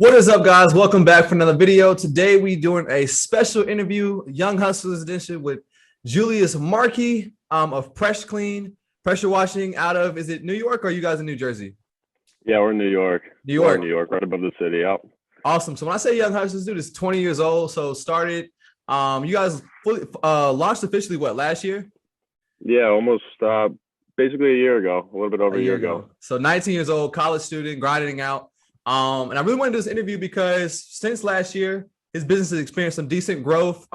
What is up, guys? Welcome back for another video. Today we doing a special interview, Young Hustlers edition with Julius Markey of Press Clean Pressure Washing out of, is it New York or are you guys in New Jersey? Yeah, we're in New York. New We're York. in New York, right above the city. Yep. Awesome. So when I say Young Hustlers, dude, it's 20 years old. So started, you guys fully, launched officially what, last year? Yeah, almost basically a year ago, a little bit over A a year year ago. ago. So 19 years old, college student, grinding out. And I really wanted to do this interview because since last year, his business has experienced some decent growth.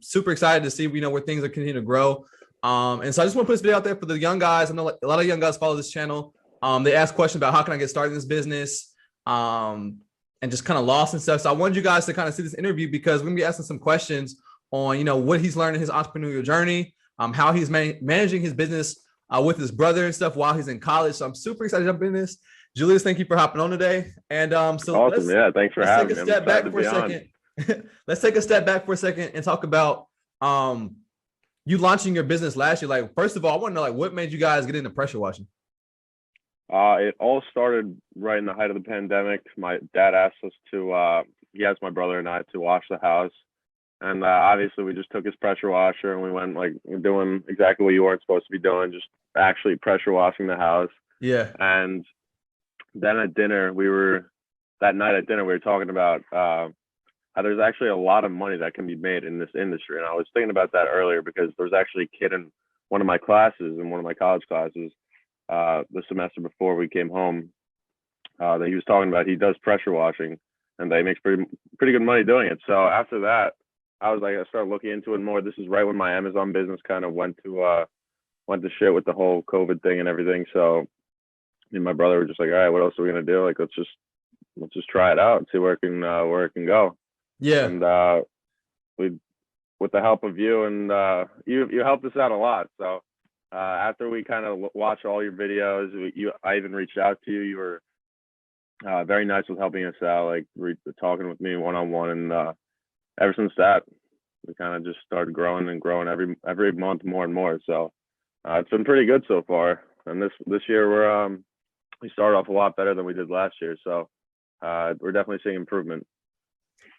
Super excited to see, where things are continuing to grow. And so I just want to put this video out there for the young guys. I know a lot of young guys follow this channel. They ask questions about how can I get started in this business, and just kind of lost and stuff. So I wanted you guys to kind of see this interview because we're gonna be asking some questions on, what he's learned in his entrepreneurial journey, how he's managing his business with his brother and stuff while he's in college. So I'm super excited to jump in this. Julius, thank you for hopping on today. And so Awesome. Yeah, thanks for having me. let's take a step back for a second. Let's take a step back for a second and talk about you launching your business last year. Like, first of all, I want to know, like, what made you guys get into pressure washing? It all started right in the height of the pandemic. My dad asked us to, he asked my brother and I to wash the house. And obviously we just took his pressure washer and we went like doing exactly what you weren't supposed to be doing, just actually pressure washing the house. Yeah. And then at dinner, that night at dinner, we were talking about how there's actually a lot of money that can be made in this industry. And I was thinking about that earlier because there was actually a kid in one of my classes, in one of my college classes, the semester before we came home, that he was talking about. He does pressure washing and they makes pretty good money doing it. So after that, I was like, I started looking into it more. This is right when my Amazon business kind of went to shit with the whole COVID thing and everything. So me and my brother were just like, all right, what else are we gonna do? Like, let's just try it out and see where it can go. Yeah. And we, with the help of you and you helped us out a lot. So after we kind of watched all your videos, I even reached out to you. You were very nice with helping us out, like talking with me one-on-one. And ever since that, we kind of just started growing and growing every month more and more. So it's been pretty good so far. And this year we started off a lot better than we did last year. So we're definitely seeing improvement.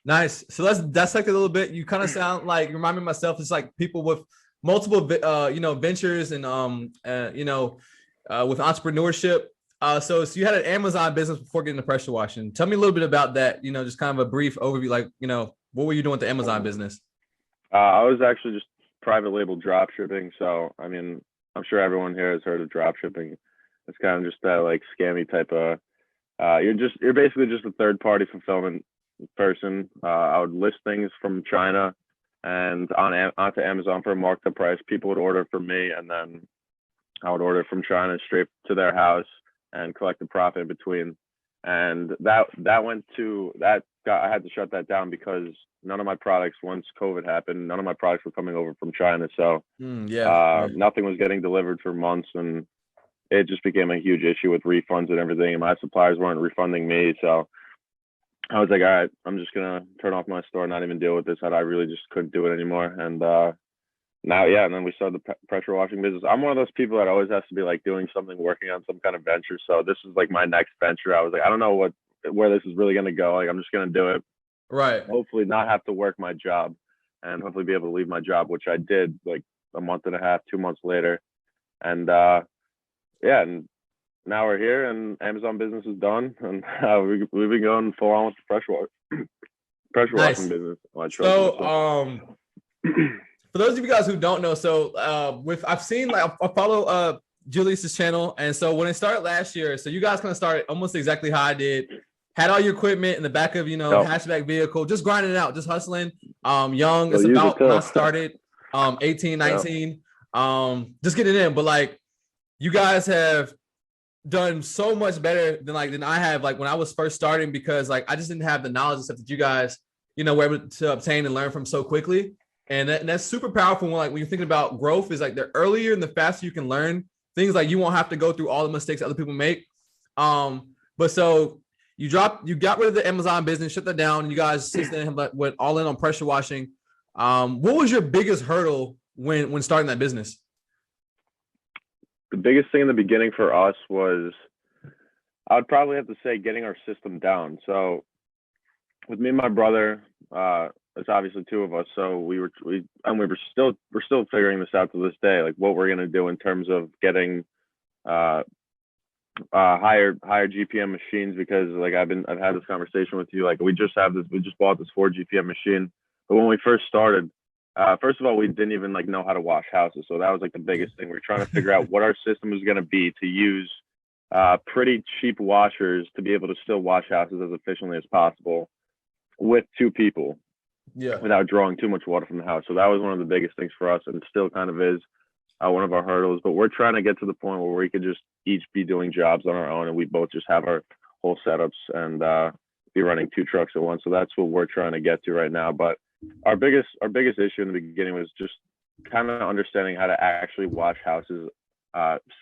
Nice. So let's dissect it a little bit. You kind of sound like, you remind me of myself. It's like people with multiple, ventures and, with entrepreneurship. So you had an Amazon business before getting into pressure washing. Tell me a little bit about that. Just kind of a brief overview. Like, what were you doing with the Amazon business? I was actually just private label drop shipping. So, I mean, I'm sure everyone here has heard of drop shipping. It's kind of just that like scammy type of, you're basically just a third party fulfillment person. I would list things from China and onto Amazon for a marked up price. People would order from me and then I would order from China straight to their house and collect the profit in between. And I had to shut that down because none of my products, once COVID happened, none of my products were coming over from China. So nothing was getting delivered for months, and it just became a huge issue with refunds and everything. And my suppliers weren't refunding me. So I was like, all right, I'm just going to turn off my store and not even deal with this. I really just couldn't do it anymore. And and then we started the pressure washing business. I'm one of those people that always has to be like doing something, working on some kind of venture. So this is like my next venture. I was like, I don't know where this is really going to go. Like, I'm just going to do it. Right. Hopefully not have to work my job and hopefully be able to leave my job, which I did like a month and a half, 2 months later. And and now we're here and Amazon business is done. And we've been going full on with the pressure washing business. So, for those of you guys who don't know, I've seen, like, I follow Julius's channel, and so when it started last year, so you guys kind of started almost exactly how I did. Had all your equipment in the back of hatchback vehicle, just grinding it out, just hustling. Young, it's about when I started, 18, 19, just getting in. But like, you guys have done so much better than I have, like when I was first starting, because like I just didn't have the knowledge and stuff that you guys were able to obtain and learn from so quickly. And that's super powerful when you're thinking about growth, is like the earlier and the faster you can learn things, like you won't have to go through all the mistakes other people make. But so you got rid of the Amazon business, shut that down, and you guys since then went all in on pressure washing. What was your biggest hurdle when starting that business? The biggest thing in the beginning for us was, I would probably have to say, getting our system down. So with me and my brother, it's obviously two of us. So we're still figuring this out to this day, like what we're gonna do in terms of getting uh higher GPM machines, because like I've had this conversation with you. Like we just bought this 4 GPM machine, but when we first started, first of all, we didn't even like know how to wash houses, so that was like the biggest thing. We are trying to figure out what our system was going to be to use pretty cheap washers to be able to still wash houses as efficiently as possible with two people Yeah. without drawing too much water from the house. So that was one of the biggest things for us, and still kind of is one of our hurdles. But we're trying to get to the point where we could just each be doing jobs on our own, and we both just have our whole setups and be running two trucks at once. So that's what we're trying to get to right now. But our biggest issue in the beginning was just kind of understanding how to actually wash houses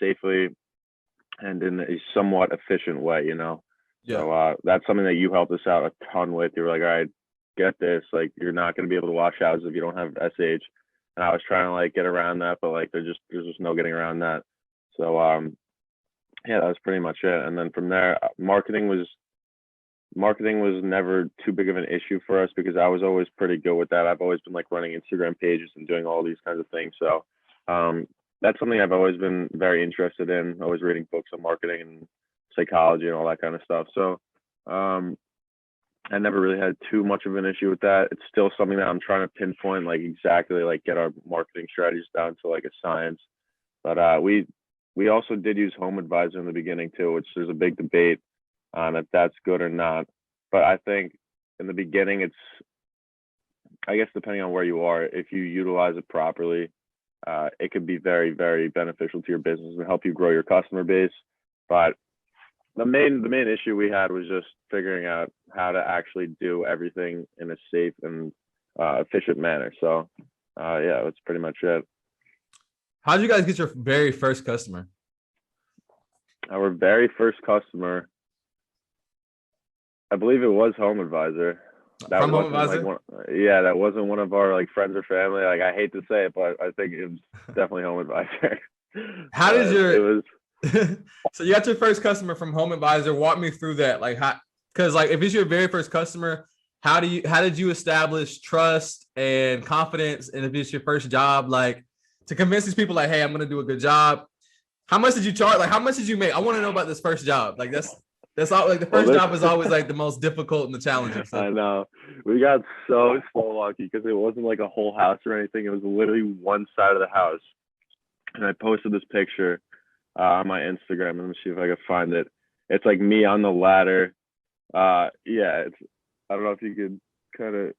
safely and in a somewhat efficient way, you know. Yeah. So that's something that you helped us out a ton with. You were like, all right, get this, like you're not going to be able to wash houses if you don't have SH. And I was trying to like get around that, but like there's just no getting around that. So yeah, that was pretty much it. And then from there, marketing was never too big of an issue for us because I was always pretty good with that. I've always been like running Instagram pages and doing all these kinds of things. So that's something I've always been very interested in, always reading books on marketing and psychology and all that kind of stuff. So I never really had too much of an issue with that. It's still something that I'm trying to pinpoint, like exactly like get our marketing strategies down to like a science. But we also did use Home Advisor in the beginning too, which there's a big debate on if that's good or not. But I think in the beginning, I guess depending on where you are, if you utilize it properly, it could be very, very beneficial to your business and help you grow your customer base. But the main issue we had was just figuring out how to actually do everything in a safe and efficient manner. So yeah, that's pretty much it. How did you guys get your very first customer? Our very first customer, I believe it was Home Advisor. From Home Advisor? Like that wasn't one of our like friends or family. Like I hate to say it, but I think it was definitely Home Advisor. How did your so you got your first customer from Home Advisor? Walk me through that. Like how, because like if it's your very first customer, how did you establish trust and confidence? And if it's your first job, like to convince these people like, hey, I'm gonna do a good job. How much did you charge? Like how much did you make? I want to know about this first job. Like that's all, like the first job is always like the most difficult and the challenging. So. I know. We got so lucky because it wasn't like a whole house or anything. It was literally one side of the house. And I posted this picture on my Instagram. Let me see if I can find it. It's like me on the ladder. Yeah, it's, I don't know if you could kind of,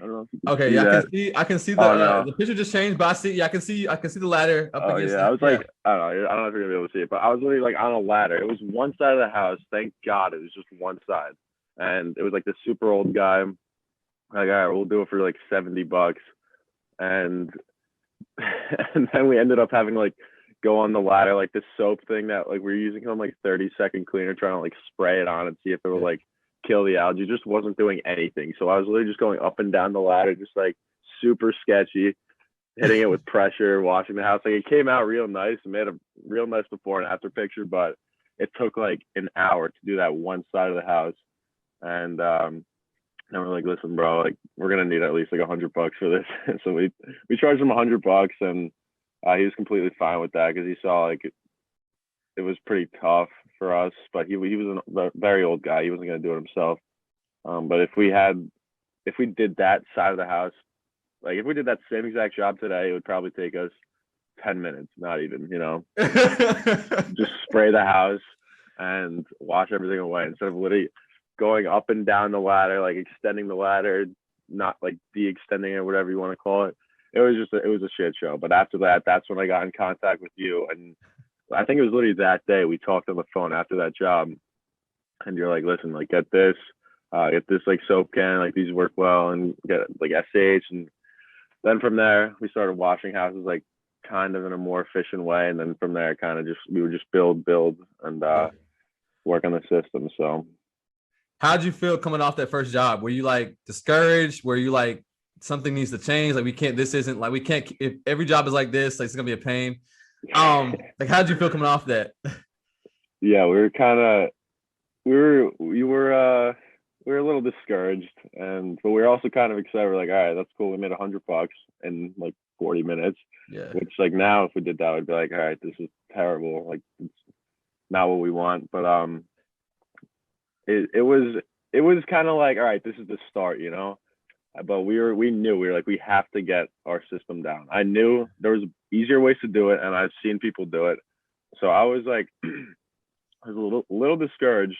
I don't know if you can okay, see yeah, that. I can see the picture just changed, but I can see the ladder up against yeah, I was like, I don't know if you're gonna be able to see it, but I was literally like on a ladder. It was one side of the house. Thank God it was just one side. And it was like this super old guy. Like, all right, we'll do it for like $70. And and then we ended up having like go on the ladder, like this soap thing that like we were using on like 30-second cleaner, trying to like spray it on and see if it would like kill the algae. It just wasn't doing anything. So I was literally just going up and down the ladder, just like super sketchy, hitting it with pressure, washing the house. Like it came out real nice and made a real nice before and after picture, but it took like an hour to do that one side of the house. And and we're like, listen, bro, like we're gonna need at least like $100 for this. So we charged him $100, and he was completely fine with that because he saw like it was pretty tough for us. But he was a very old guy. He wasn't gonna do it himself. But if we did that side of the house, like if we did that same exact job today, it would probably take us 10 minutes, not even, you know. Just spray the house and wash everything away instead of literally going up and down the ladder, like extending the ladder, not like de-extending it, whatever you want to call it. It was a shit show. But after that, that's when I got in contact with you. And I think it was literally that day we talked on the phone after that job. And you're like, listen, like get this like soap can, like these work well, and get like SH. And then from there, we started washing houses like kind of in a more efficient way. And then from there, kind of we would just build and work on the system. So how'd you feel coming off that first job? Were you like discouraged? Were you like something needs to change? Like we can't if every job is like this, like it's gonna be a pain. Like how'd you feel coming off that? Yeah, we were a little discouraged, but we were also kind of excited. We're like, all right, that's cool. We made $100 in like 40 minutes. Yeah. Which like now, if we did that, I'd be like, all right, this is terrible. Like it's not what we want. But it was kind of like, all right, this is the start, you know. But we knew we were like, we have to get our system down. I knew there was easier ways to do it, and I've seen people do it. So I was like, I was a little discouraged,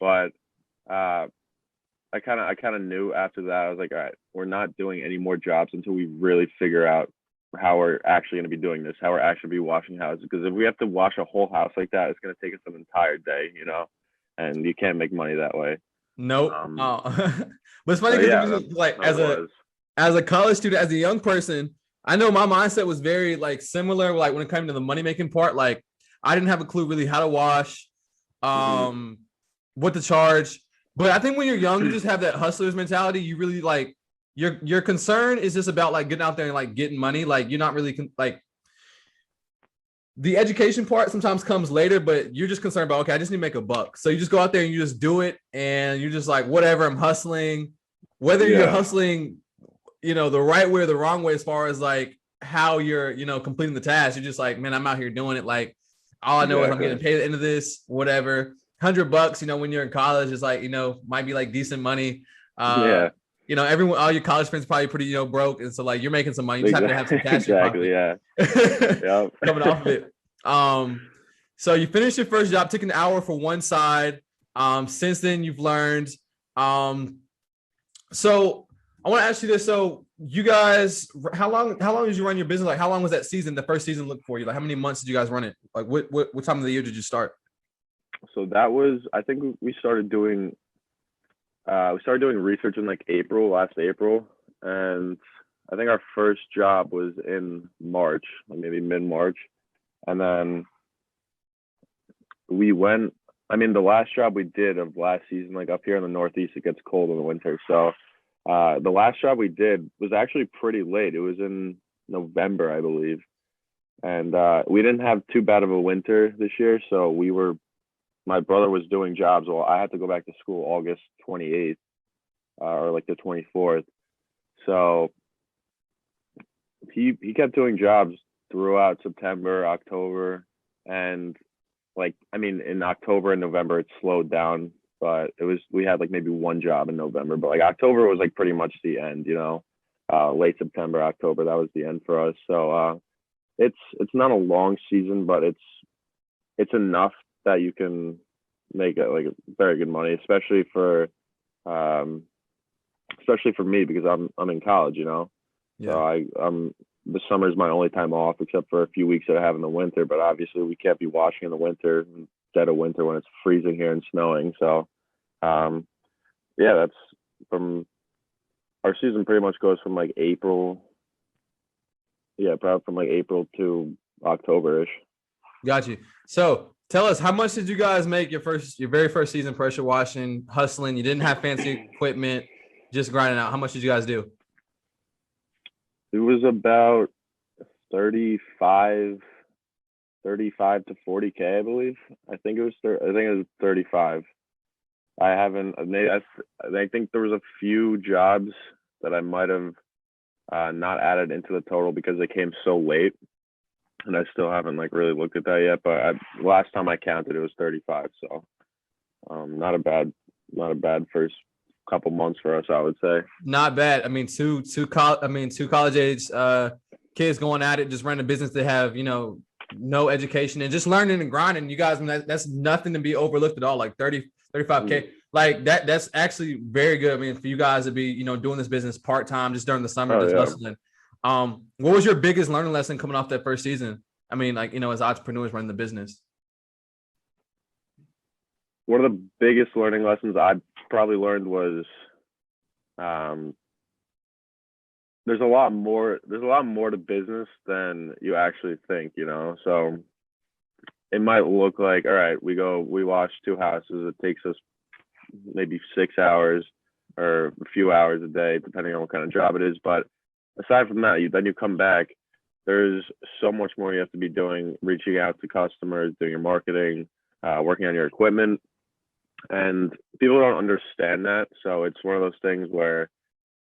but I kind of knew after that. I was like, all right, we're not doing any more jobs until we really figure out how we're actually going to be doing this, how we're actually be washing houses. Because if we have to wash a whole house like that, it's going to take us an entire day, you know, and you can't make money that way. Nope. Oh. But it's funny because like as a college student, as a young person, I know my mindset was very like similar. Like when it came to the money making part, like I didn't have a clue really how to wash, what to charge. But I think when you're young, you just have that hustler's mentality. You really like your concern is just about like getting out there and like getting money. Like you're not really like the education part sometimes comes later, but you're just concerned about, okay, I just need to make a buck. So you just go out there and you just do it. And you're just like, whatever, I'm hustling, whether you're hustling, you know, the right way or the wrong way, as far as like how you're, you know, completing the task. You're just like, man, I'm out here doing it. Like all I know is I'm getting paid at the end of this, whatever. $100, you know, when you're in college is like, you know, might be like decent money. You know, everyone, all your college friends probably pretty, you know, broke. And so like, you're making some money. You just happen to have some cash. Exactly. Yeah. Coming off of it. So you finished your first job, took an hour for one side. Since then you've learned. So I want to ask you this. So you guys, how long did you run your business? Like how long was that season, the first season look for you? Like how many months did you guys run it? Like what time of the year did you start? So that was, I think we started doing research in like last April. And I think our first job was in March, like maybe mid-March. And then the last job we did of last season, like up here in the Northeast, it gets cold in the winter. So the last job we did was actually pretty late. It was in November, I believe. And we didn't have too bad of a winter this year. So my brother was doing jobs. Well, I had to go back to school August 28th or like the 24th. So he kept doing jobs throughout September, October, and like, I mean, in October and November, it slowed down, but we had like maybe one job in November, but like October was like pretty much the end, you know, late September, October, that was the end for us. So it's not a long season, but it's enough that you can make it like very good money, especially for me, because I'm in college, you know. So the summer is my only time off, except for a few weeks that I have in the winter. But obviously, we can't be washing in the winter, dead of winter, when it's freezing here and snowing. So, that's from our season. Pretty much goes from like April. Yeah, probably from like April to October-ish. Got you. So tell us, how much did you guys make your very first season pressure washing, hustling? You didn't have fancy equipment, just grinding out. How much did you guys do? It was about 35 to 40K, I believe. I think it was 35. I think there was a few jobs that I might have not added into the total because they came so late, and I still haven't like really looked at that yet. But last time I counted, it was 35. So not a bad first couple months for us, I would say. Not bad. I mean, two college age kids going at it, just running a business. They have, you know, no education and just learning and grinding. You guys, that's nothing to be overlooked at all. Like 35K, like that's actually very good. I mean, for you guys to be, you know, doing this business part-time just during the summer, hustling. What was your biggest learning lesson coming off that first season? I mean, like, you know, as entrepreneurs running the business. One of the biggest learning lessons I probably learned was there's a lot more to business than you actually think, you know. So it might look like, all right, we wash two houses, it takes us maybe 6 hours or a few hours a day, depending on what kind of job it is. But aside from that, then you come back, there's so much more you have to be doing, reaching out to customers, doing your marketing, working on your equipment. and people don't understand that. So it's one of those things where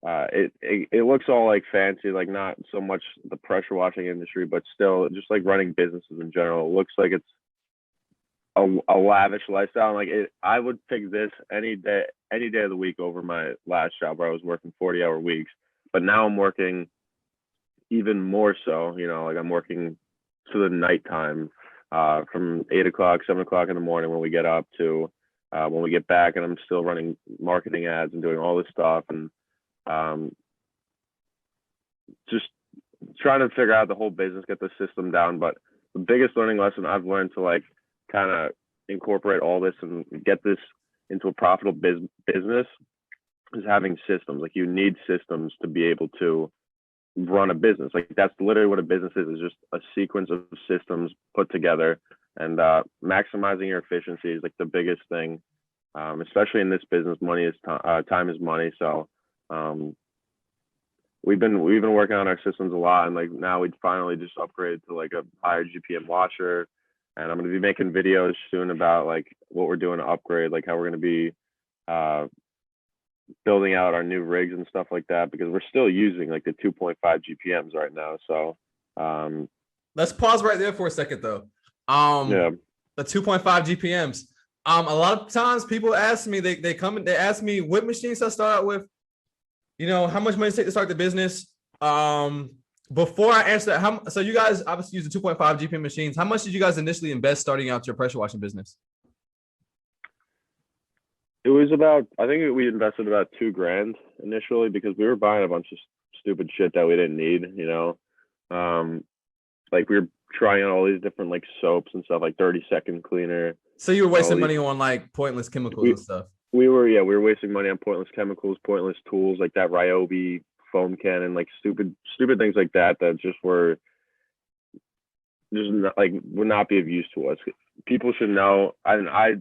it looks all like fancy, like not so much the pressure washing industry, but still just like running businesses in general. It looks like it's a lavish lifestyle. Like I would pick this any day of the week over my last job where I was working 40-hour weeks. But now I'm working even more so. Like I'm working to the nighttime, from 8 o'clock, 7 o'clock in the morning when we get up to when we get back, and I'm still running marketing ads and doing all this stuff, and just trying to figure out the whole business, get the system down. But the biggest learning lesson I've learned to like kind of incorporate all this and get this into a profitable business is having systems. Like you need systems to be able to run a business. Like that's literally what a business is just a sequence of systems put together, and maximizing your efficiency is like the biggest thing. Especially in this business, money is time is money. So we've been working on our systems a lot, and like now we finally just upgraded to like a higher GPM washer, and I'm going to be making videos soon about like what we're doing to upgrade, like how we're going to be building out our new rigs and stuff like that, because we're still using like the 2.5 GPMs right now. So let's pause right there for a second though. Yeah, the 2.5 GPMs. A lot of times people ask me, they come and they ask me what machines I start out with, how much money it takes to start the business. Before I answer that, so you guys obviously use the 2.5 GPM machines. How much did you guys initially invest starting out your pressure washing business? it was about, I think we invested about $2,000 initially, because we were buying a bunch of stupid shit that we didn't need. Like we were trying out all these different like soaps and stuff, like 30-second cleaner. So you were wasting money on like pointless chemicals and stuff. We were wasting money on pointless chemicals, pointless tools like that Ryobi foam cannon, like stupid things like that just were just not, like would not be of use to us. People should know. I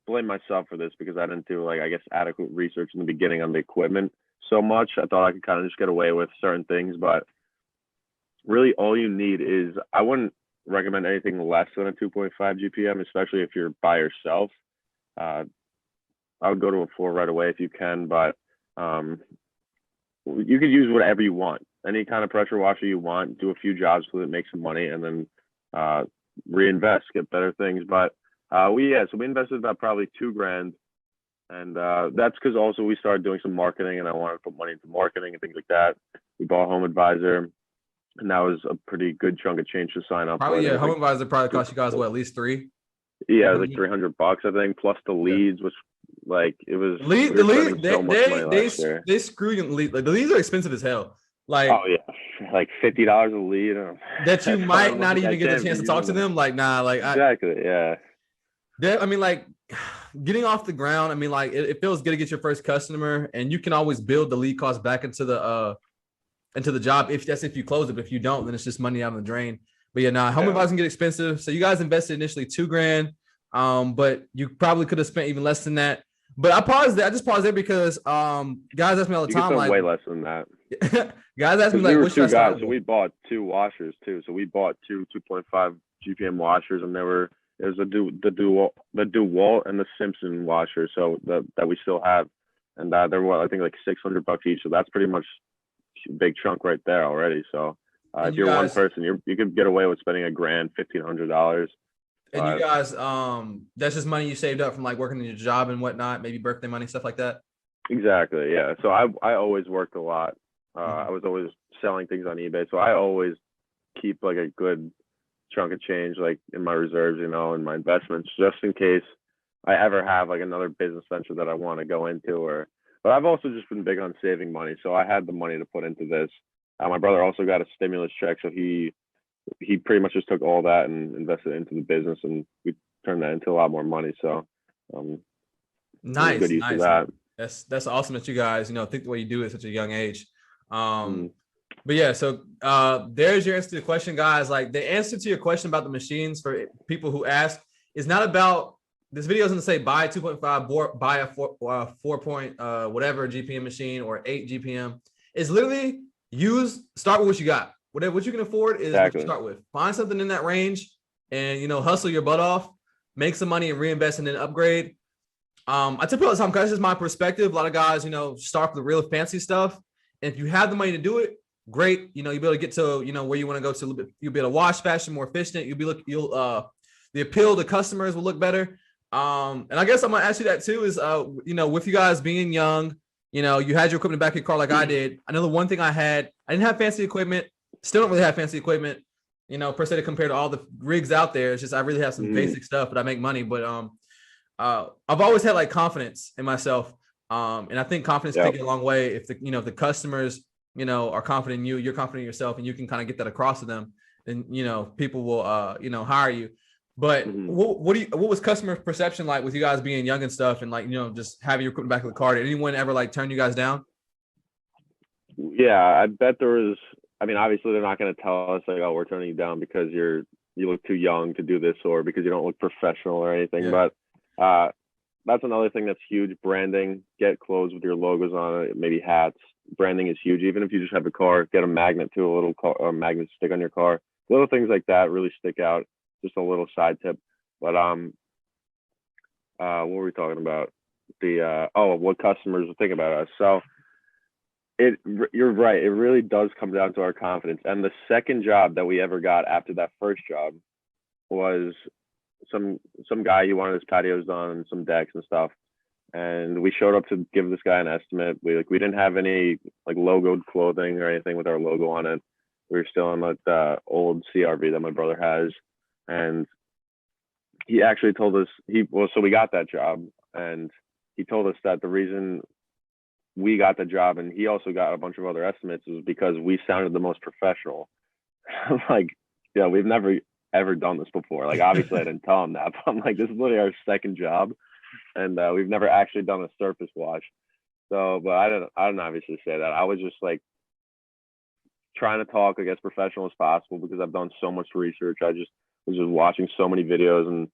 blame myself for this because I didn't do like, I guess, adequate research in the beginning on the equipment so much. I thought I could kind of just get away with certain things, but really all you need is, I wouldn't recommend anything less than a 2.5 GPM, especially if you're by yourself. I would go to a 4 right away if you can, but you could use whatever you want, any kind of pressure washer you want, do a few jobs with it, make some money, and then reinvest, get better things. But so we invested about probably $2,000, and that's because also we started doing some marketing, and I wanted to put money into marketing and things like that. We bought Home Advisor, and that was a pretty good chunk of change to sign up. Probably, yeah. Home Advisor probably cost you guys what, at least $3? Yeah, it was like $300, I think, plus the leads, which like it was. The lead, they screw you in the lead. Like the leads are expensive as hell. Like, oh yeah, like $50 a lead. That you might not even get the chance to talk to them. Like, nah, like exactly, yeah. I mean, like getting off the ground. I mean, like it feels good to get your first customer, and you can always build the lead cost back into the job if you close it. But if you don't, then it's just money out of the drain. But yeah, Home Advisor can get expensive. So you guys invested initially $2,000, but you probably could have spent even less than that. But I paused there. I just paused there because guys ask me all the time, like way less than that. Guys ask me like, what should I start with? So we bought 2 washers too. So we bought 2.5 GPM washers, and there's the DeWalt and the Simpson washer. So that we still have, and they're I think like $600 each. So that's pretty much a big chunk right there already. So if you're one person, you could get away with spending $1,000, $1,500. And you guys, that's just money you saved up from like working in your job and whatnot, maybe birthday money, stuff like that. Exactly, yeah. So I always worked a lot. I was always selling things on eBay, so I always keep like a good chunk of change like in my reserves, in my investments, just in case I ever have like another business venture that I want to go into. But I've also just been big on saving money, so I had the money to put into this. My brother also got a stimulus check, so he pretty much just took all that and invested into the business, and we turned that into a lot more money. So nice, good use of that. That's awesome that you guys think the way you do at such a young age. But yeah, so there's your answer to the question, guys. Like the answer to your question about the machines for people who ask is not about this video doesn't say buy 2.5, buy a 4 point whatever GPM machine or 8 GPM. It's literally start with what you got. What you can afford is what you start with. Find something in that range and hustle your butt off, make some money and reinvest and then upgrade. I tell people all the time, because this is my perspective. A lot of guys, start with the real fancy stuff. And if you have the money to do it, great. You'll be able to get to, where you want to go to a little bit. You'll be able to wash faster, more efficient. The appeal to customers will look better. And I guess I'm gonna ask you that too. Is with you guys being young, you had your equipment back in your car like I did. I know the one thing I didn't have fancy equipment. Still don't really have fancy equipment, per se, to compare to all the rigs out there. It's just I really have some basic stuff, but I make money. But I've always had like confidence in myself. And I think confidence can take a long way if the customers, are confident in you, you're confident in yourself, and you can kind of get that across to them, then, people will, hire you. But what was customer perception like with you guys being young and stuff, and like, just having your equipment back in the car? Did anyone ever like turn you guys down? Yeah, I bet there was. I mean, obviously they're not going to tell us like, oh, we're turning you down because you look too young to do this, or because you don't look professional or anything. Yeah. But that's another thing that's huge. Branding, get clothes with your logos on it, maybe hats. Branding is huge. Even if you just have a car, get a magnet to a little car, magnet stick on your car. Little things like that really stick out. Just a little side tip. But what were we talking about? What customers will think about us. So you're right. It really does come down to our confidence. And the second job that we ever got after that first job was some guy. He wanted his patios done and some decks and stuff. And we showed up to give this guy an estimate. We didn't have any like logoed clothing or anything with our logo on it. We were still in like the old CRV that my brother has. And he actually told us so we got that job, and he told us that the reason we got the job and he also got a bunch of other estimates was because we sounded the most professional. Like, we've never ever done this before. Like, obviously I didn't tell him that, but I'm like, this is literally our second job, and we've never actually done a surface wash. So, but I didn't obviously say that. I was just like trying to talk, I guess, professional as possible, because I've done so much research. I was just watching so many videos and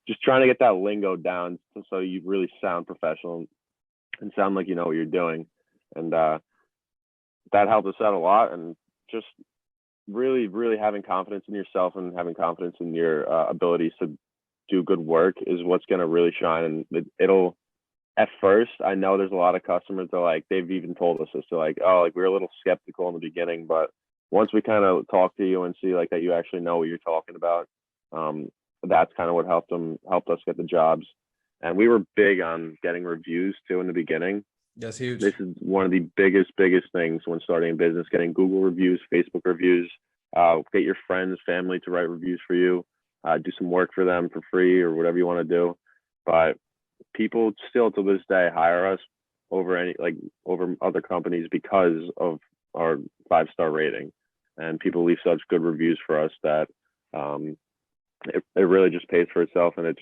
just trying to get that lingo down so you really sound professional and sound like you know what you're doing. And that helped us out a lot. And just really, really having confidence in yourself and having confidence in your abilities to do good work is what's going to really shine. And it'll, at first, I know there's a lot of customers that like, they've even told us this. They're like, oh, like we were a little skeptical in the beginning, but once we kind of talk to you and see like that you actually know what you're talking about, that's kind of what helped us get the jobs. And we were big on getting reviews too in the beginning. That's huge. This is one of the biggest things when starting a business: getting Google reviews, Facebook reviews. Get your friends, family to write reviews for you. Do some work for them for free or whatever you want to do. But people still to this day hire us over other companies because of our 5-star rating, and people leave such good reviews for us that it really just pays for itself, and it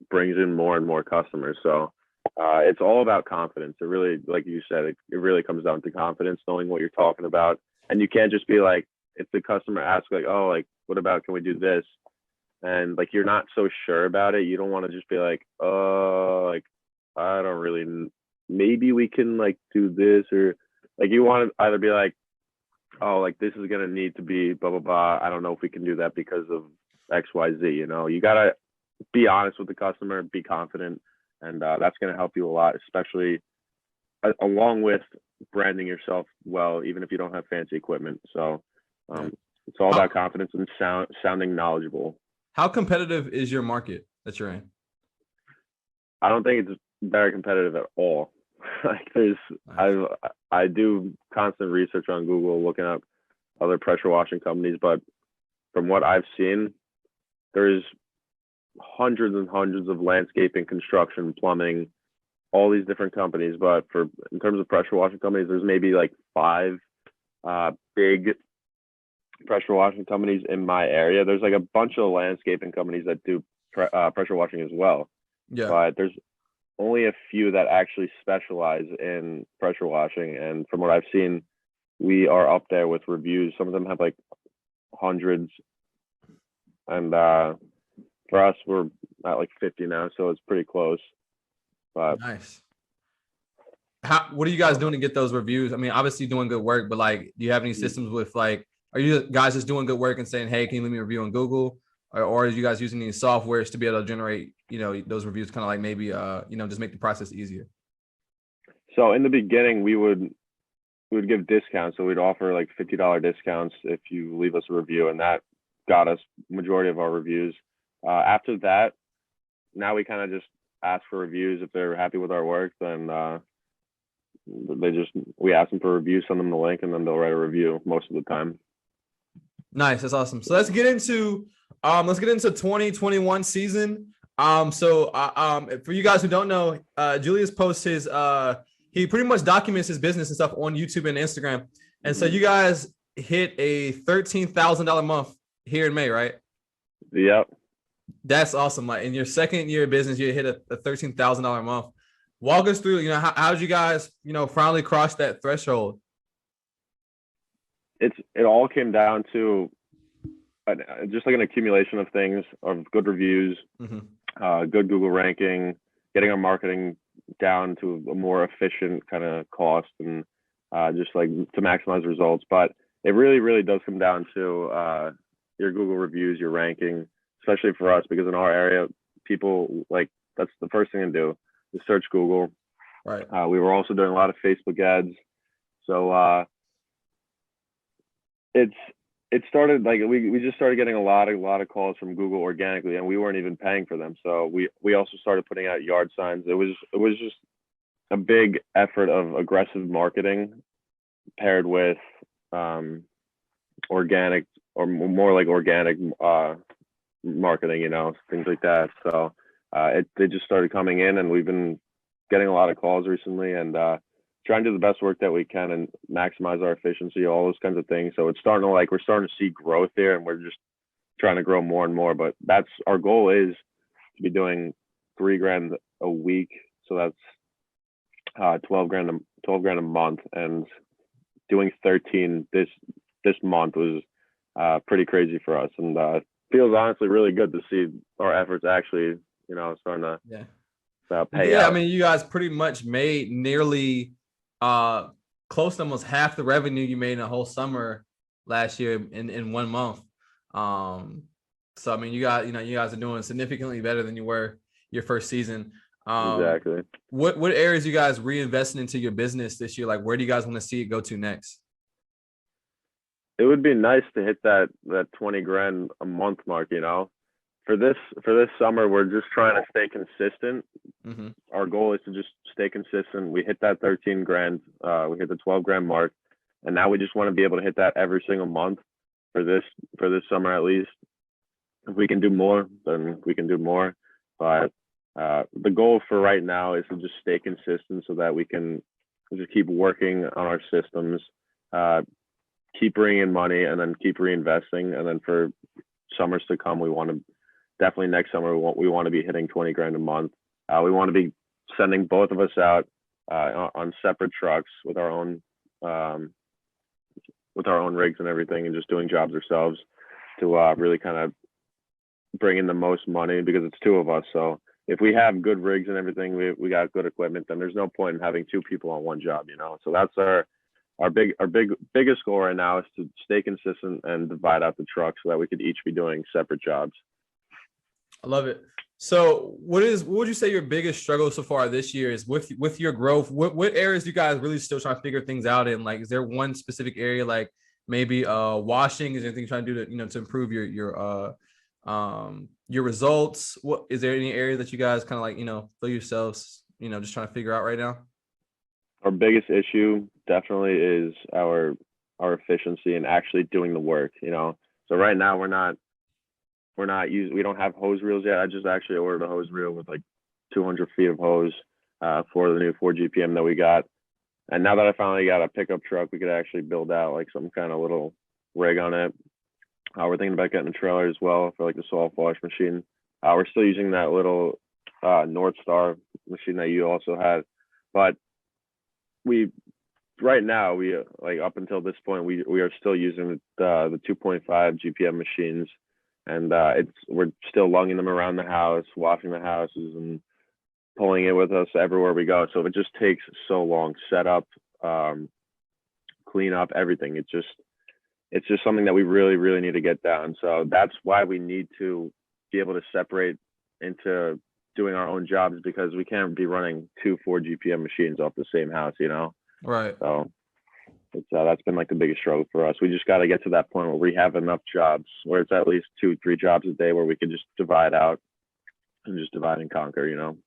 brings in more and more customers. So it's all about confidence. It really, like you said, it really comes down to confidence, knowing what you're talking about. And you can't just be like, if the customer asks like, oh, like, what about, can we do this? And like, you're not so sure about it. You don't want to just be like, oh, like, I don't really, maybe we can like do this, or like, you want to either be like, oh, like this is going to need to be blah, blah, blah. I don't know if we can do that because of X, Y, Z, you got to be honest with the customer, be confident. And that's going to help you a lot, especially along with branding yourself well, even if you don't have fancy equipment. So it's all about confidence and sounding knowledgeable. How competitive is your market that you're in? I don't think it's very competitive at all. Like I do constant research on Google, looking up other pressure washing companies, but from what I've seen, there's hundreds and hundreds of landscaping, construction, plumbing, all these different companies. But in terms of pressure washing companies, there's maybe like 5 big pressure washing companies in my area. There's like a bunch of landscaping companies that do pressure washing as well. Yeah. But there's only a few that actually specialize in pressure washing. And from what I've seen, we are up there with reviews. Some of them have like hundreds. And for us, we're at like 50 now, so it's pretty close. But nice. What are you guys doing to get those reviews? I mean, obviously doing good work, but like, do you have any systems with like, are you guys just doing good work and saying, hey, can you leave me a review on Google? Or are you guys using these softwares to be able to generate those reviews kind of like maybe just make the process easier? So in the beginning, we would give discounts. So we'd offer like $50 discounts if you leave us a review, and that got us majority of our reviews. After that, now we kind of just ask for reviews. If they're happy with our work, then we ask them for a review, send them the link, and then they'll write a review most of the time. Nice, that's awesome. So let's get into 2021 season. For you guys who don't know, Julius posts his he pretty much documents his business and stuff on YouTube and Instagram. And so you guys hit a $13,000 month here in May, right? Yep. That's awesome. Like in your second year of business, you hit a $13,000 month. Walk us through, how did you guys, finally cross that threshold? It all came down to just like an accumulation of things, of good reviews, good Google ranking, getting our marketing down to a more efficient kind of cost, and just like to maximize results. But it really, really does come down to your Google reviews, your ranking, especially for us, because in our area, people that's the first thing to do is search Google. Right. We were also doing a lot of Facebook ads. So it started like we just started getting a lot of calls from Google organically, and we weren't even paying for them. So we also started putting out yard signs. It was just a big effort of aggressive marketing paired with organic, or more like organic marketing, things like that. So they just started coming in, and we've been getting a lot of calls recently, and trying to do the best work that we can and maximize our efficiency, all those kinds of things. So we're starting to see growth there, and we're just trying to grow more and more. But that's our goal, is to be doing $3,000 a week. So that's $12,000 a month, and doing 13 this month was pretty crazy for us, and feels honestly really good to see our efforts actually, starting to pay out. I mean, you guys pretty much made nearly close to almost half the revenue you made in a whole summer last year in 1 month. So I mean, you guys are doing significantly better than you were your first season. Exactly. What areas you guys reinvesting into your business this year? Like, where do you guys want to see it go to next? It would be nice to hit that $20,000 a month mark. For this summer, we're just trying to stay consistent. Our goal is to just stay consistent. We hit that $13,000. We hit the $12,000 mark, and now we just want to be able to hit that every single month for this summer at least. If we can do more, then we can do more. But the goal for right now is to just stay consistent, so that we can just keep working on our systems, keep bringing in money, and then keep reinvesting. And then for summers to come, we want to definitely, next summer, we want to be hitting $20,000 a month. We want to be sending both of us out on separate trucks with our own rigs and everything, and just doing jobs ourselves to really kind of bring in the most money, because it's two of us. So if we have good rigs and everything, we got good equipment, then there's no point in having two people on one job, So that's our biggest goal right now, is to stay consistent and divide out the trucks so that we could each be doing separate jobs. I love it. So what would you say your biggest struggle so far this year is with your growth? What areas you guys really still trying to figure things out in? Like, is there one specific area, like maybe washing? Is there anything you're trying to do to improve your results? What is there any area that you guys kind of like, feel yourselves, just trying to figure out right now? Our biggest issue definitely is our efficiency and actually doing the work, So right now we don't have hose reels yet. I just actually ordered a hose reel with like 200 feet of hose for the new 4 GPM that we got. And now that I finally got a pickup truck, we could actually build out like some kind of little rig on it. We're thinking about getting a trailer as well for like the soft wash machine. We're still using that little North Star machine that you also had, but right now up until this point we are still using the 2.5 GPM machines, and we're still lunging them around the house, washing the houses, and pulling it with us everywhere we go. So it just takes so long. Set up, clean up, everything. It's just something that we really, really need to get down. So that's why we need to be able to separate into doing our own jobs because we can't be running 2 4 GPM machines off the same house, you know. Right. So it's that's been like the biggest struggle for us. We just got to get to that point where we have enough jobs where it's at least 2 3 jobs a day where we can just divide out and just divide and conquer, you know.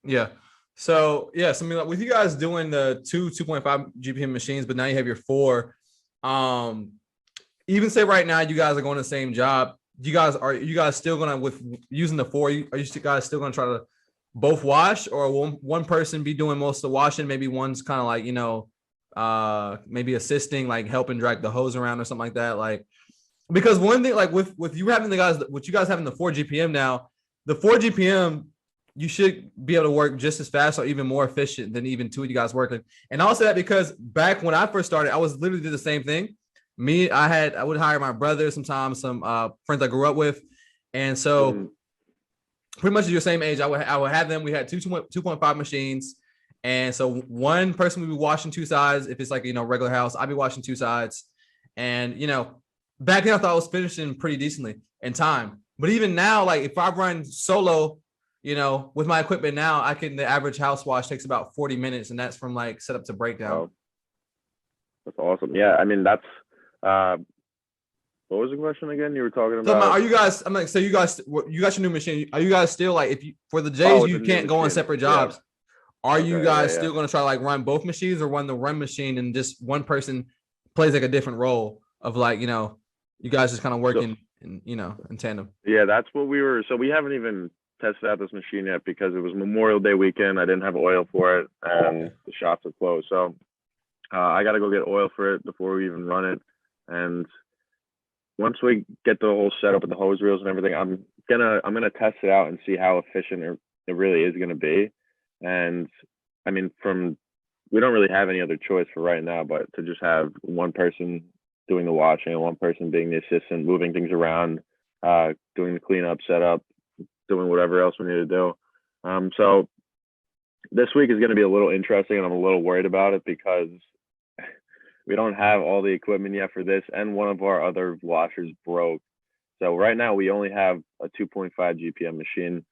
Yeah. So yeah, so I mean, like, with you guys doing the 2.5 GPM machines, but now you have your 4. Even say right now you guys are going to the same job. You guys still gonna, with using the 4? Are you guys still gonna try to both wash, or will one person be doing most of the washing? Maybe one's kind of like, maybe assisting, like helping drag the hose around or something like that. Like, because one thing, like with you having with you guys having the 4 GPM now, the 4 GPM, you should be able to work just as fast or even more efficient than even 2 of you guys working. And I'll say that because back when I first started, I was literally did the same thing. I would hire my brother sometimes, some friends I grew up with. And so pretty much your same age, I would have them. We had 2.5 machines. And so one person would be washing 2 sides. If it's like, regular house, I'd be washing 2 sides. And, back then I thought I was finishing pretty decently in time. But even now, like if I run solo, with my equipment now, the average house wash takes about 40 minutes. And that's from like setup to breakdown. Oh, that's awesome. Yeah. I mean, that's, what was the question again? You were talking about. So are you guys? I'm like, so you got your new machine. Are you guys still like, if you for the J's you can't go on separate jobs? Yeah. Are you guys still going to try to like run both machines, or run the run machine and just one person plays like a different role of like, you guys just kind of working in tandem? Yeah, that's what we were. So we haven't even tested out this machine yet because it was Memorial Day weekend. I didn't have oil for it, and the shops are closed. So I got to go get oil for it before we even run it. And once we get the whole setup with the hose reels and everything, I'm gonna test it out and see how efficient it really is gonna be. And I mean, we don't really have any other choice for right now, but to just have one person doing the washing and one person being the assistant, moving things around, doing the cleanup, setup, doing whatever else we need to do. So this week is going to be a little interesting, and I'm a little worried about it because we don't have all the equipment yet for this, and one of our other washers broke. So right now we only have a 2.5 GPM machine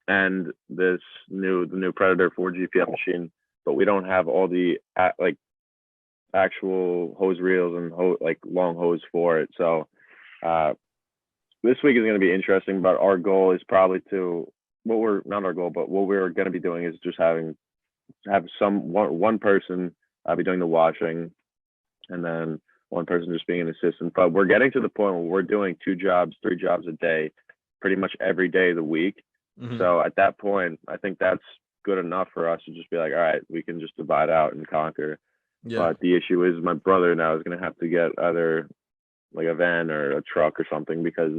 and the new Predator 4 GPM machine, but we don't have all the like actual hose reels and like long hose for it. So this week is going to be interesting, but our goal is probably what we're going to be doing is just have one person be doing the washing, and then one person just being an assistant. But we're getting to the point where we're doing 2 jobs, 3 jobs a day, pretty much every day of the week. Mm-hmm. So at that point, I think that's good enough for us to just be like, all right, we can just divide out and conquer. Yeah. But the issue is my brother now is going to have to get either like a van or a truck or something, because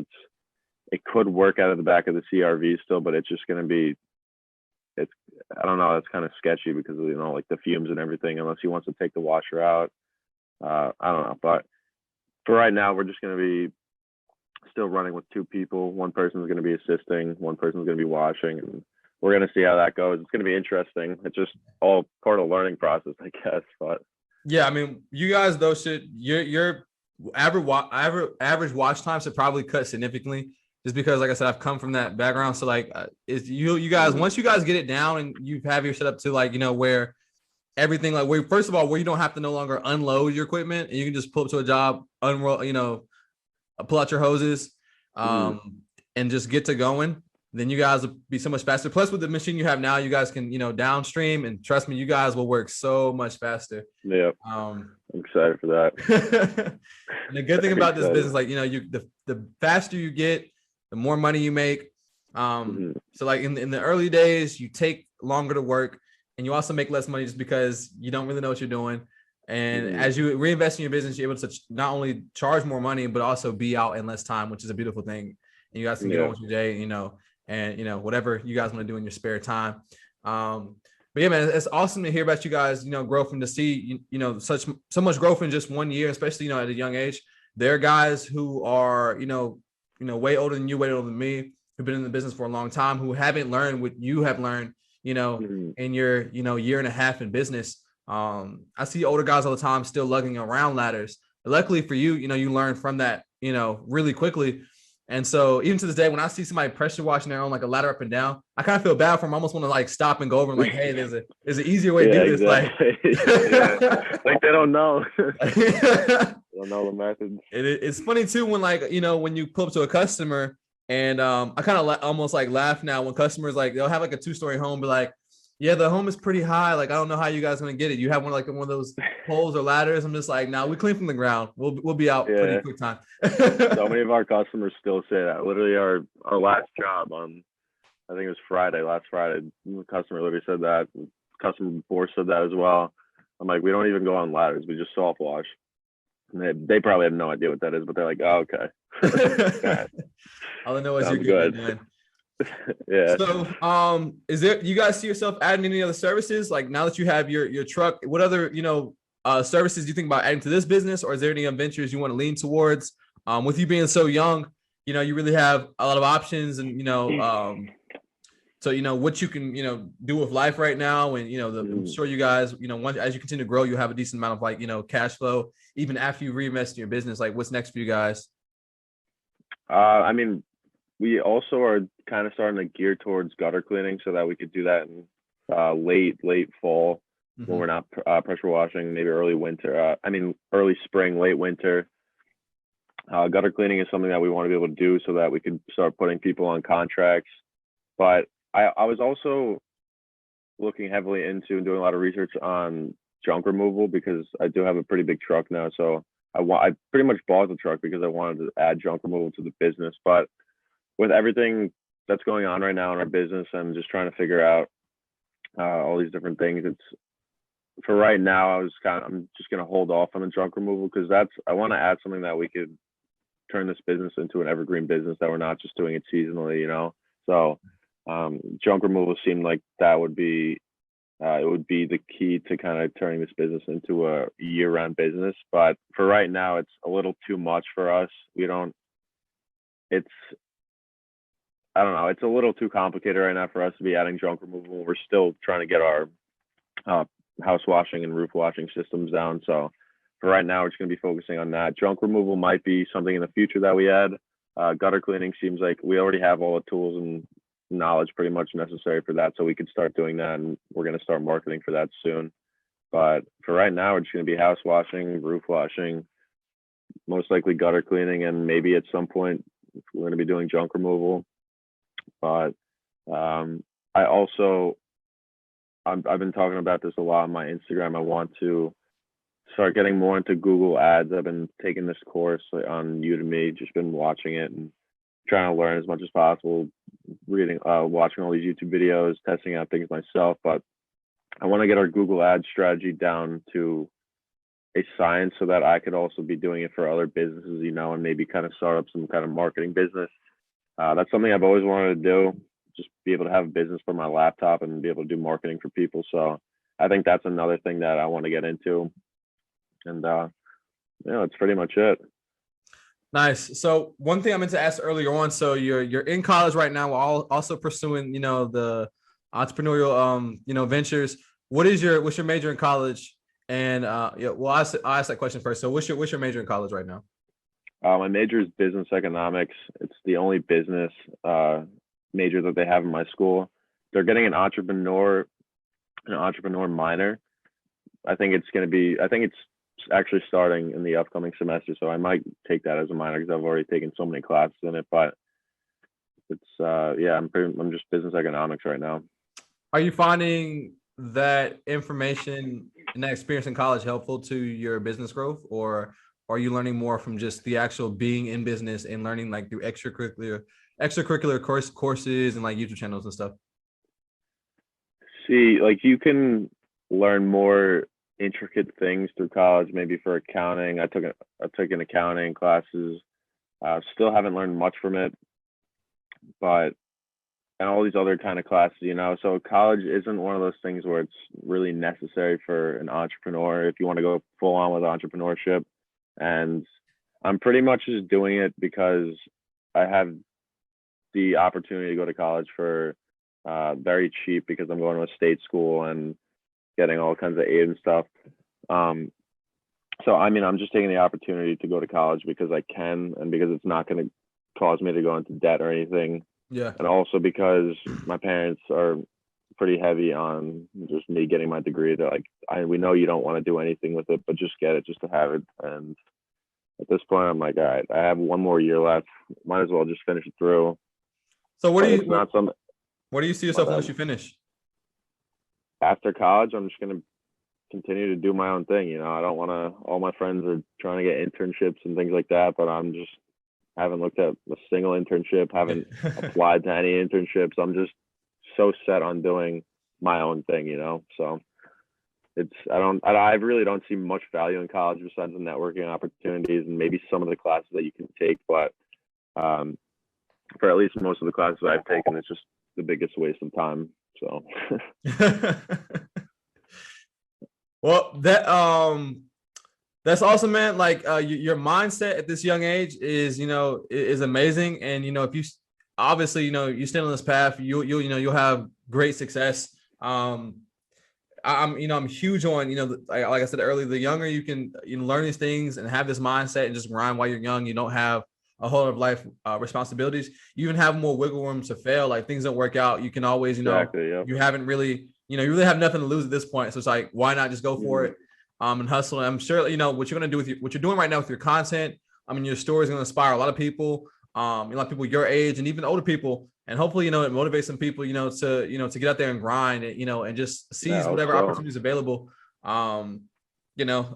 it could work out of the back of the CRV still, but it's just going to be, I don't know, it's kind of sketchy because of, like the fumes and everything, unless he wants to take the washer out. I don't know, but for right now, we're just going to be still running with 2 people. One person's going to be assisting, one person's going to be washing, and we're going to see how that goes. It's going to be interesting. It's just all part of the learning process, I guess. But yeah, I mean, you guys though your average watch time should probably cut significantly, just because, like I said, I've come from that background. So like, is you guys, once you guys get it down and you have your setup to like, where everything, like where first of all, where you don't have to no longer unload your equipment and you can just pull up to a job, unroll, pull out your hoses, and just get to going, then you guys will be so much faster. Plus with the machine you have now, you guys can, downstream, and trust me, you guys will work so much faster. Yeah. I'm excited for that. And the good thing about this business, like, the faster you get, the more money you make. So like in the early days, you take longer to work, and you also make less money just because you don't really know what you're doing. And as you reinvest in your business, you're able to not only charge more money, but also be out in less time, which is a beautiful thing. And you guys can get on with your day, and whatever you guys want to do in your spare time. But yeah, man, it's awesome to hear about you guys, grow from, to see, so much growth in just 1 year, especially, at a young age. There are guys who are, way older than you, way older than me, who've been in the business for a long time, who haven't learned what you have learned, in your, year and a half in business. I see older guys all the time still lugging around ladders. But luckily for you, you learn from that, really quickly. And so even to this day, when I see somebody pressure washing their own like a ladder up and down, I kind of feel bad for them. I almost want to like stop and go over and like, hey, there's an easier way to do this. Exactly. Like, like they don't know. They don't know the methods. It's funny too when like when you pull up to a customer and I kind of almost like laugh now when customers like they'll have like a 2-story home, but like, yeah, the home is pretty high. Like I don't know how you guys gonna get it. You have one of those poles or ladders. I'm just like, nah, we clean from the ground. We'll be out pretty quick time. So many of our customers still say that. Literally, our last job on, I think it was last Friday, the customer literally said that. The customer before said that as well. I'm like, we don't even go on ladders. We just soft wash. And they probably have no idea what that is, but they're like, oh, okay. All I know is Sounds you're good. Yeah. So, you guys see yourself adding any other services? Like now that you have your truck, what other, services do you think about adding to this business, or is there any ventures you want to lean towards? With you being so young, you really have a lot of options and, so, what you can, do with life right now. And, I'm sure you guys, as you continue to grow, you'll have a decent amount of like, cash flow, even after you reinvest in your business. Like what's next for you guys? I mean, we also are kind of starting to gear towards gutter cleaning so that we could do that in late fall when we're not pressure washing, maybe early winter. Early spring, late winter. Gutter cleaning is something that we want to be able to do so that we can start putting people on contracts. But I was also looking heavily into and doing a lot of research on junk removal because I do have a pretty big truck now. So I pretty much bought the truck because I wanted to add junk removal to the business. But with everything that's going on right now in our business and just trying to figure out all these different things, for right now, I'm just going to hold off on the junk removal because I want to add something that we could turn this business into an evergreen business, that we're not just doing it seasonally, So junk removal seemed like that would be it would be the key to kind of turning this business into a year-round business. But for right now, it's a little too much for us. I don't know. It's a little too complicated right now for us to be adding junk removal. We're still trying to get our house washing and roof washing systems down. So for right now, we're just going to be focusing on that. Junk removal might be something in the future that we add. Gutter cleaning seems like we already have all the tools and knowledge pretty much necessary for that. So we could start doing that, and we're going to start marketing for that soon. But for right now, we're just going to be house washing, roof washing, most likely gutter cleaning, and maybe at some point we're going to be doing junk removal. But I've been talking about this a lot on my Instagram. I want to start getting more into Google Ads. I've been taking this course on Udemy, just been watching it and trying to learn as much as possible, reading, watching all these YouTube videos, testing out things myself. But I want to get our Google Ads strategy down to a science so that I could also be doing it for other businesses, and maybe kind of start up some kind of marketing business. That's something I've always wanted to do, just be able to have a business from my laptop and be able to do marketing for people. So I think that's another thing that I want to get into. And that's pretty much it. Nice. So one thing I meant to ask earlier on, so you're in college right now, while also pursuing, the entrepreneurial, ventures. What's your major in college? And I'll ask that question first. So what's your major in college right now? My major is business economics. It's the only business major that they have in my school. They're getting an entrepreneur minor. I think it's actually starting in the upcoming semester, so I might take that as a minor because I've already taken so many classes in it. But it's I'm just business economics right now. Are you finding that information and that experience in college helpful to your business growth, or are you learning more from just the actual being in business and learning like through extracurricular courses and like YouTube channels and stuff? See, like you can learn more intricate things through college, maybe for accounting. I took an accounting classes. Still haven't learned much from it, but and all these other kind of classes, So college isn't one of those things where it's really necessary for an entrepreneur if you want to go full on with entrepreneurship. And I'm pretty much just doing it because I have the opportunity to go to college for very cheap because I'm going to a state school and getting all kinds of aid and stuff. So I'm just taking the opportunity to go to college because I can, and because it's not going to cause me to go into debt or anything. Yeah. And also because my parents are pretty heavy on just me getting my degree. They're like, we know you don't want to do anything with it, but just get it just to have it. And at this point, I'm like, all right, I have one more year left. Might as well just finish it through. So what do you It's not something. what do you see yourself once you finish? After college, I'm just gonna continue to do my own thing. You know, I don't want to. All my friends are trying to get internships and things like that, but I'm just haven't looked at a single internship. Haven't applied to any internships. I'm just so set on doing my own thing. You know, so I really don't see much value in college besides the networking opportunities and maybe some of the classes that you can take, but for at least most of the classes I've taken, it's just the biggest waste of time. So well, that's awesome, man. Like your mindset at this young age is amazing. And if you obviously you stand on this path, you'll have great success. I'm huge on like I said earlier, the younger you can learn these things and have this mindset and just grind while you're young. You don't have a whole lot of life responsibilities. You even have more wiggle room to fail. Like things don't work out, you can always exactly, yep. You haven't really you really have nothing to lose at this point. So it's like, why not just go for it and hustle? And I'm sure what you're gonna do with what you're doing right now with your content. I mean, your story is gonna inspire a lot of people. A lot of people your age and even older people. And hopefully, it motivates some people, to get out there and grind, and just seize whatever opportunities available. And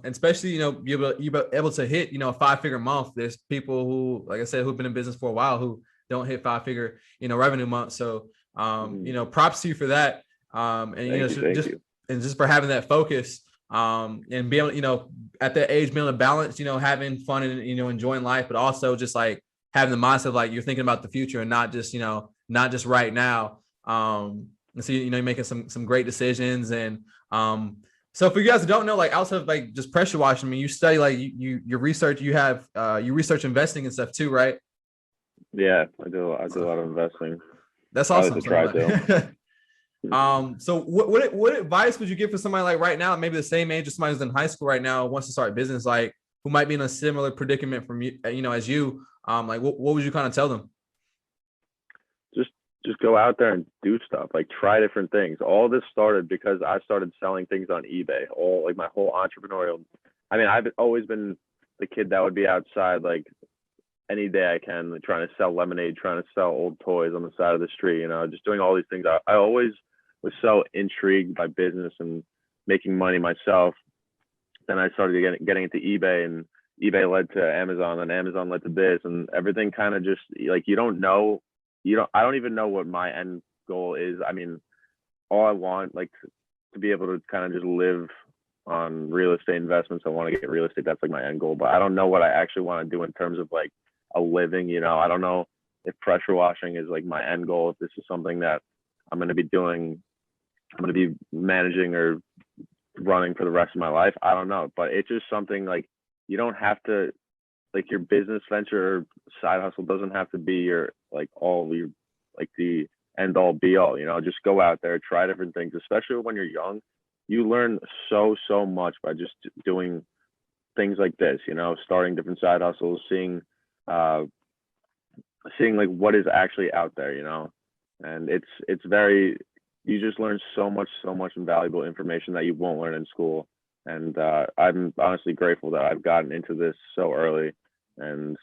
especially, be able to hit, a 5-figure month. There's people who, like I said, who've been in business for a while who don't hit 5-figure, revenue month. So, props to you for that. And just for having that focus, and being able, at that age, being able to balance, having fun and, enjoying life, but also just like having the mindset of like you're thinking about the future and not just right now. And so you're making some great decisions. And so for you guys who don't know, like outside of like just pressure washing, I mean, you study like your research, you research investing and stuff too, right? Yeah, I do a lot of investing. That's awesome. So what advice would you give for somebody like right now, maybe the same age as somebody who's in high school right now, wants to start a business, like who might be in a similar predicament from you, as you? Like what would you kind of tell them? Just go out there and do stuff, like try different things. All this started because I started selling things on eBay. My whole entrepreneurial, I mean, I've always been the kid that would be outside like any day I can, like, trying to sell lemonade, trying to sell old toys on the side of the street, just doing all these things. I always was so intrigued by business and making money myself. Then I started getting into eBay, and eBay led to Amazon, and Amazon led to this, and everything kind of just like, I don't even know what my end goal is. I mean, all I want, like, to be able to kind of just live on real estate investments. I want to get real estate. That's like my end goal, but I don't know what I actually want to do in terms of like a living. I don't know if pressure washing is like my end goal, if this is something that I'm going to be doing, I'm going to be managing or running for the rest of my life. I don't know, but it's just something like, you don't have to, like, your business venture or side hustle doesn't have to be your like all your like the end all be all. Just go out there, try different things, especially when you're young. You learn so much by just doing things like this, starting different side hustles, seeing like what is actually out there, and it's very, you just learn so much invaluable information that you won't learn in school. And I'm honestly grateful that I've gotten into this so early and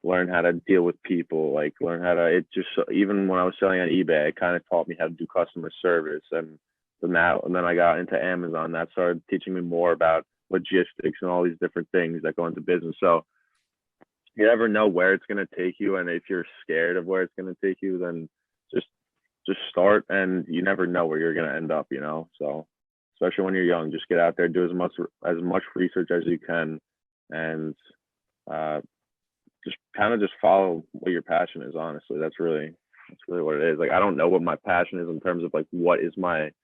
learn how to deal with people, like learn how to, even when I was selling on eBay, it kind of taught me how to do customer service. And then I got into Amazon. That started teaching me more about logistics and all these different things that go into business. So you never know where it's going to take you. And if you're scared of where it's going to take you, then just start, and you never know where you're going to end up, so especially when you're young, just get out there, do as much research as you can, and just follow what your passion is. Honestly, that's really what it is. Like, I don't know what my passion is in terms of like what is like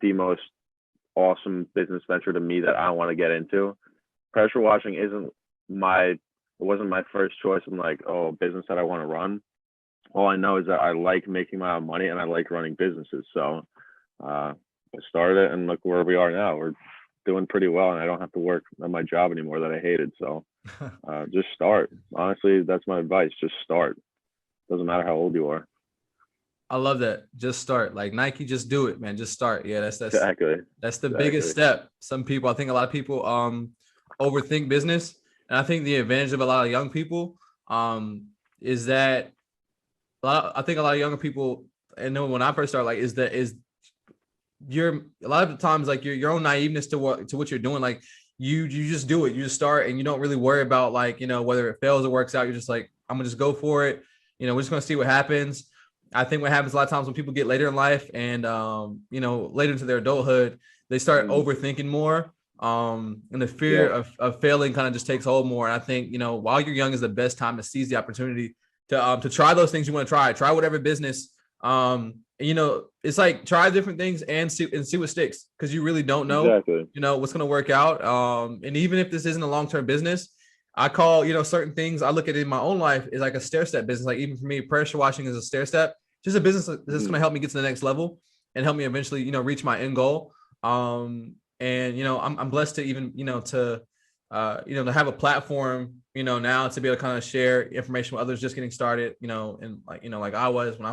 the most awesome business venture to me that I want to get into. Pressure washing it wasn't my first choice. I'm like, oh, business that I want to run. All I know is that I like making my own money and I like running businesses. So I started it, and look where we are now. We're doing pretty well, and I don't have to work at my job anymore that I hated. So Just start. Honestly, that's my advice. Just start. Doesn't matter how old you are. I love that. Just start. Like Nike, just do it, man. Just start. Yeah, Exactly. that's the biggest Exactly. step. Some people, I think a lot of people overthink business. And I think the advantage of a lot of young people is that I think a lot of younger people, and then when I first started, like is you're a lot of the times like your own naiveness to what you're doing, like you just do it, you just start, and you don't really worry about like, whether it fails or works out. You're just like, I'm gonna just go for it. We're just gonna see what happens. I think what happens a lot of times when people get later in life and later into their adulthood, they start overthinking more, and the fear of failing kind of just takes hold more. And I think while you're young is the best time to seize the opportunity to try those things you want to try whatever business. It's like try different things and see what sticks, because you really don't know what's going to work out. And even if this isn't a long-term business, I call certain things, I look at it in my own life is like a stair step business. Like even for me, pressure washing is a stair step, just a business that's going to help me get to the next level and help me eventually reach my end goal. And I'm blessed to even to have a platform now to be able to kind of share information with others just getting started, and like I was when I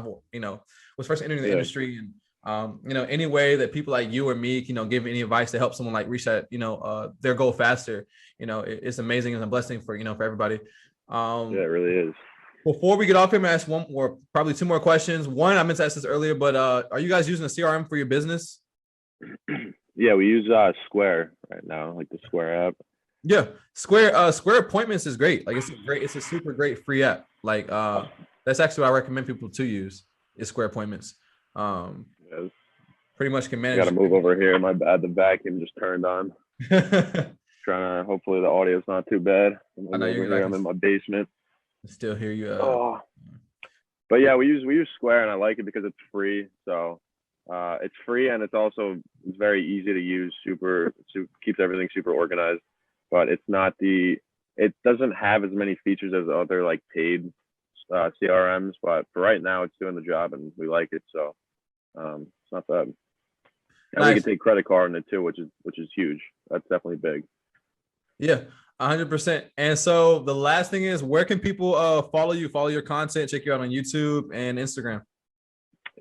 was first entering the industry. And any way that people like you or me can give any advice to help someone like reach that their goal faster, it's amazing and a blessing for for everybody. Yeah, it really is. Before we get off here, I'm gonna ask one more, probably two more questions. One, I meant to ask this earlier, but are you guys using a CRM for your business? Yeah, we use Square right now, like the Square app. Yeah, Square Appointments is great. Like it's a super great free app. Like that's actually what I recommend people to use is Square Appointments. Pretty much can manage. I gotta move over here. My bad, the vacuum just turned on. Trying to, hopefully the audio's not too bad. I'm over here. I'm in my basement. Still hear you. But yeah, we use Square, and I like it because it's free. So it's free, and it's very easy to use. Keeps everything super organized. But it's not it doesn't have as many features as other like paid CRMs. But for right now, it's doing the job, and we like it. So it's not bad. And we can take credit card in it too, which is huge. That's definitely big. Yeah, 100%. And so the last thing is, where can people follow your content, check you out on YouTube and Instagram?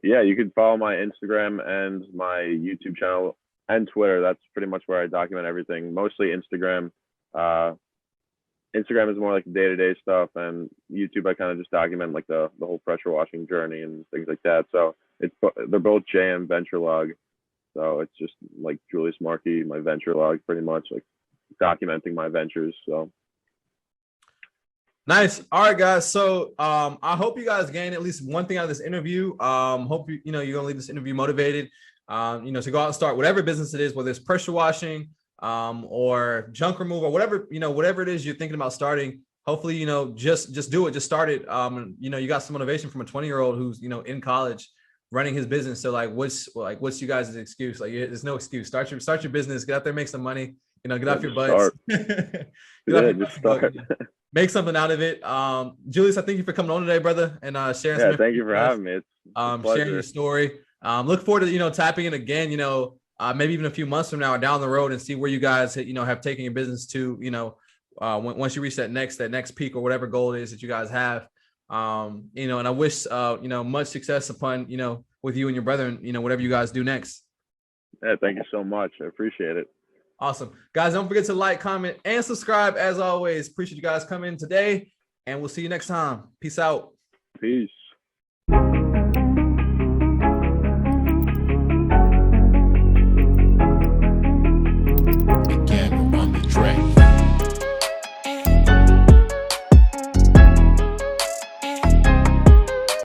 Yeah, you can follow my Instagram and my YouTube channel and Twitter. That's pretty much where I document everything. Mostly Instagram. Instagram is more like the day-to-day stuff, and YouTube I kind of just document like the whole pressure washing journey and things like that. So they're both JM Venture Log. So it's just like Julius Markey, my venture log, pretty much like documenting my ventures. So nice. All right, guys. So I hope you guys gain at least one thing out of this interview. Hope you're gonna leave this interview motivated. To go out and start whatever business it is, whether it's pressure washing, or junk removal, whatever whatever it is you're thinking about starting. Hopefully, just do it, just start it. You got some motivation from a 20-year-old who's in college, running his business. So what's you guys' excuse? Like, there's no excuse. Start your business, get out there, make some money, get off your butts. Make something out of it. Julius, I thank you for coming on today, brother, and sharing some. Thank you for having me. It's sharing your story. Look forward to tapping in again, maybe even a few months from now or down the road, and see where you guys have taken your business to, once you reach that next peak or whatever goal it is that you guys have. And I wish much success upon with you and your brother, and whatever you guys do next. Yeah, thank you so much. I appreciate it. Awesome, guys. Don't forget to like, comment, and subscribe. As always, appreciate you guys coming today, and we'll see you next time. Peace out. Peace.